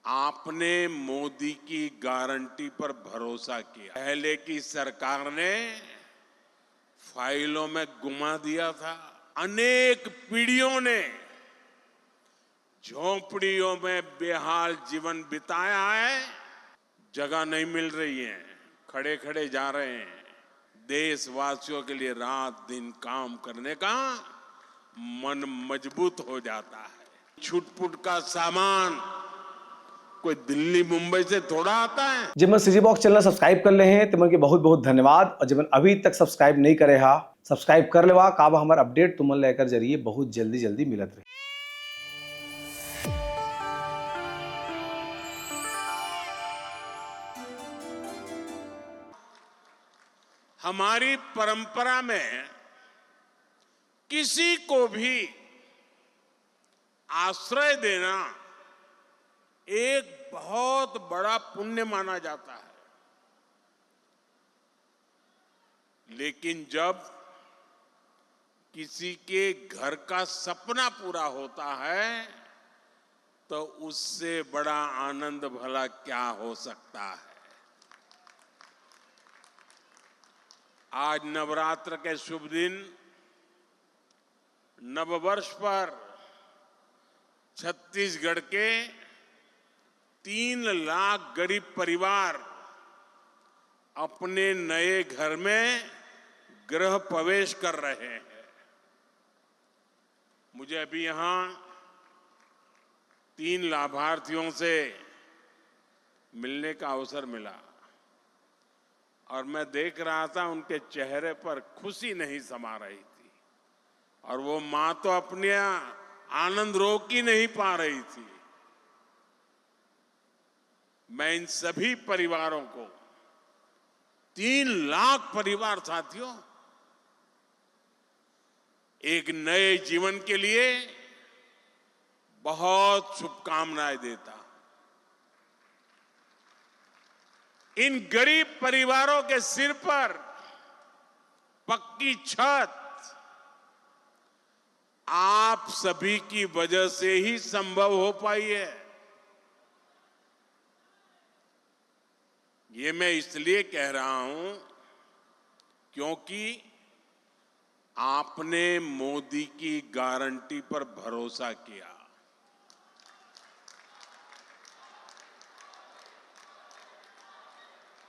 आपने मोदी की गारंटी पर भरोसा किया। पहले की सरकार ने फाइलों में गुमा दिया था। अनेक पीढ़ियों ने झोंपड़ियों में बेहाल जीवन बिताया है। जगह नहीं मिल रही है, खड़े खड़े जा रहे हैं। देशवासियों के लिए रात दिन काम करने का मन मजबूत हो जाता है। छुटपुट का सामान कोई दिल्ली मुंबई से थोड़ा आता है। जब मैं सीजी बॉक्स चैनल सब्सक्राइब कर ले हैं तो मन के बहुत बहुत धन्यवाद। और जब अभी तक सब्सक्राइब नहीं करे हा सब्सक्राइब कर लेवा का हमारा अपडेट तुमन लेकर जरिए बहुत जल्दी मिलत रहे। हमारी परंपरा में किसी को भी आश्रय देना एक बहुत बड़ा पुण्य माना जाता है। लेकिन जब किसी के घर का सपना पूरा होता है तो उससे बड़ा आनंद भला क्या हो सकता है। आज नवरात्र के शुभ दिन, नववर्ष पर छत्तीसगढ़ के 3 लाख गरीब परिवार अपने नए घर में गृह प्रवेश कर रहे हैं। मुझे अभी यहां 3 लाभार्थियों से मिलने का अवसर मिला और मैं देख रहा था उनके चेहरे पर खुशी नहीं समा रही थी और वो मां तो अपने आनंद रोक ही नहीं पा रही थी। मैं इन सभी परिवारों को 3 लाख परिवार साथियों एक नए जीवन के लिए बहुत शुभकामनाएं देता। इन गरीब परिवारों के सिर पर पक्की छत आप सभी की वजह से ही संभव हो पाई है। ये मैं इसलिए कह रहा हूं क्योंकि आपने मोदी की गारंटी पर भरोसा किया।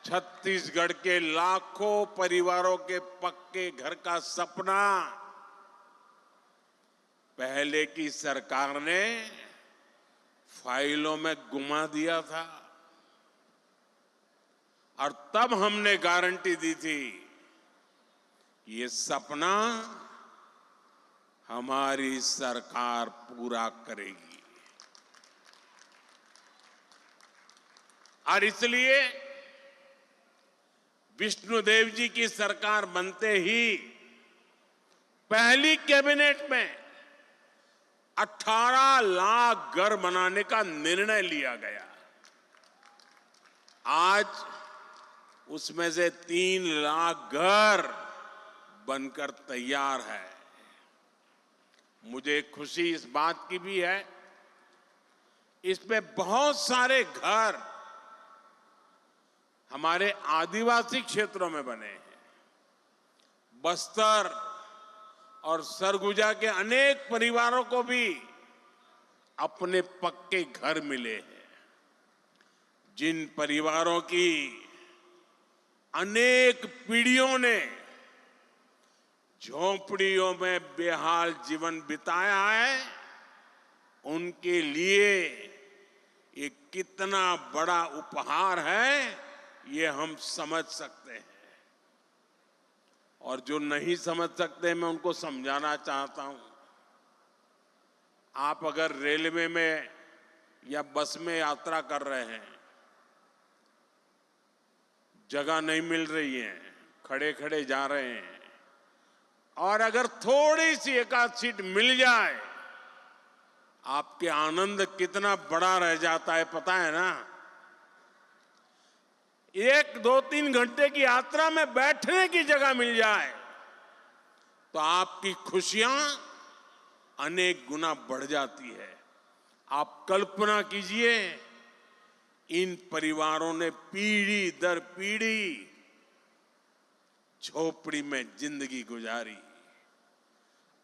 छत्तीसगढ़ के लाखों परिवारों के पक्के घर का सपना पहले की सरकार ने फाइलों में गुमा दिया था और तब हमने गारंटी दी थी ये सपना हमारी सरकार पूरा करेगी। और इसलिए विष्णुदेव जी की सरकार बनते ही पहली कैबिनेट में 18 लाख घर बनाने का निर्णय लिया गया। आज उसमें से 3 लाख घर बनकर तैयार है। मुझे खुशी इस बात की भी है, इसमें बहुत सारे घर हमारे आदिवासी क्षेत्रों में बने हैं। बस्तर और सरगुजा के अनेक परिवारों को भी अपने पक्के घर मिले हैं। जिन परिवारों की अनेक पीढ़ियों ने झोंपड़ियों में बेहाल जीवन बिताया है, उनके लिए ये कितना बड़ा उपहार है ये हम समझ सकते हैं। और जो नहीं समझ सकते मैं उनको समझाना चाहता हूं। आप अगर रेलवे में या बस में यात्रा कर रहे हैं, जगह नहीं मिल रही है, खड़े खड़े जा रहे हैं और अगर थोड़ी सी एकाध सीट मिल जाए आपके आनंद कितना बड़ा रह जाता है पता है ना। 1-2-3 घंटे की यात्रा में बैठने की जगह मिल जाए तो आपकी खुशियां अनेक गुना बढ़ जाती है। आप कल्पना कीजिए इन परिवारों ने पीढ़ी दर पीढ़ी झोपड़ी में जिंदगी गुजारी।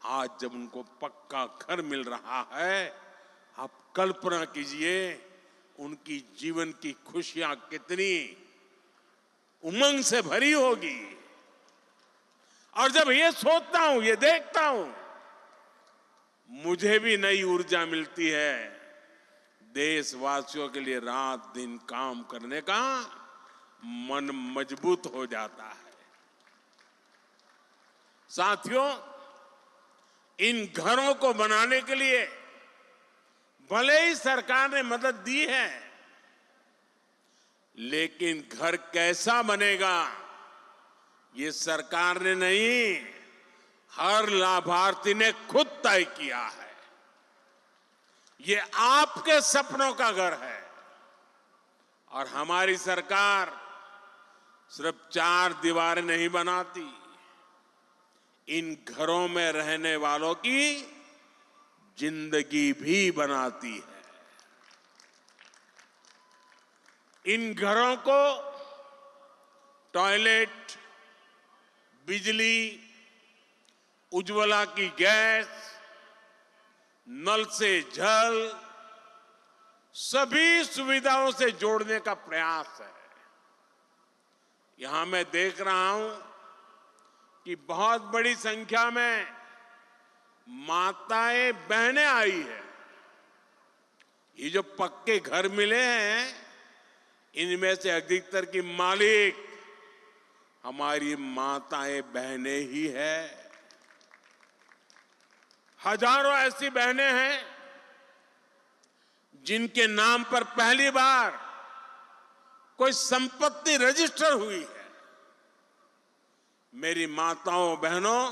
आज जब उनको पक्का घर मिल रहा है, आप कल्पना कीजिए उनकी जीवन की खुशियां कितनी उमंग से भरी होगी। और जब ये सोचता हूं, ये देखता हूं, मुझे भी नई ऊर्जा मिलती है। देशवासियों के लिए रात दिन काम करने का मन मजबूत हो जाता है। साथियों, इन घरों को बनाने के लिए भले ही सरकार ने मदद दी है, लेकिन घर कैसा बनेगा ये सरकार ने नहीं, हर लाभार्थी ने खुद तय किया है। ये आपके सपनों का घर है और हमारी सरकार सिर्फ 4 दीवारें नहीं बनाती, इन घरों में रहने वालों की जिंदगी भी बनाती है। इन घरों को टॉयलेट, बिजली, उज्ज्वला की गैस, नल से जल, सभी सुविधाओं से जोड़ने का प्रयास है। यहां मैं देख रहा हूं कि बहुत बड़ी संख्या में माताएं बहनें आई है। ये जो पक्के घर मिले हैं, इनमें से अधिकतर की मालिक हमारी माताएं बहनें ही है। हजारों ऐसी बहनें हैं जिनके नाम पर पहली बार कोई संपत्ति रजिस्टर हुई है। मेरी माताओं बहनों,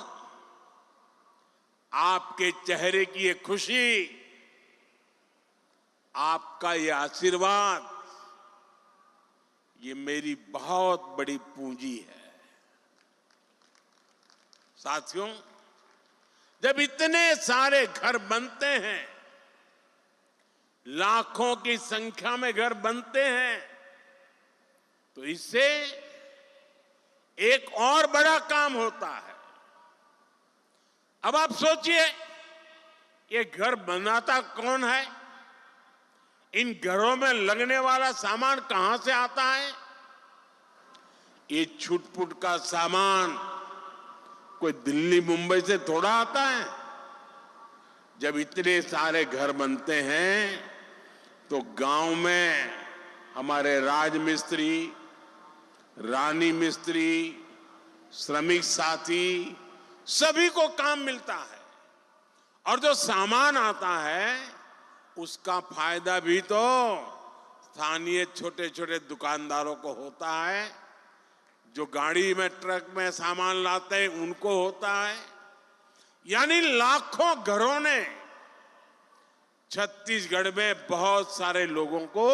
आपके चेहरे की ये खुशी, आपका ये आशीर्वाद, ये मेरी बहुत बड़ी पूंजी है। साथियों, जब इतने सारे घर बनते हैं, लाखों की संख्या में घर बनते हैं, तो इससे एक और बड़ा काम होता है। अब आप सोचिए, ये घर बनाता कौन है? इन घरों में लगने वाला सामान कहां से आता है? ये छुटपुट का सामान कोई दिल्ली मुंबई से थोड़ा आता है। जब इतने सारे घर बनते हैं तो गांव में हमारे राजमिस्त्री, रानी मिस्त्री, श्रमिक साथी, सभी को काम मिलता है। और जो सामान आता है उसका फायदा भी तो स्थानीय छोटे छोटे दुकानदारों को होता है, जो गाड़ी में, ट्रक में सामान लाते हैं उनको होता है। यानी लाखों घरों ने छत्तीसगढ़ में बहुत सारे लोगों को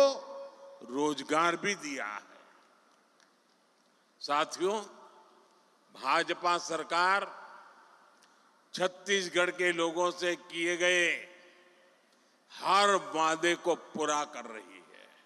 रोजगार भी दिया है। साथियों, भाजपा सरकार छत्तीसगढ़ के लोगों से किए गए हर वादे को पूरा कर रही है।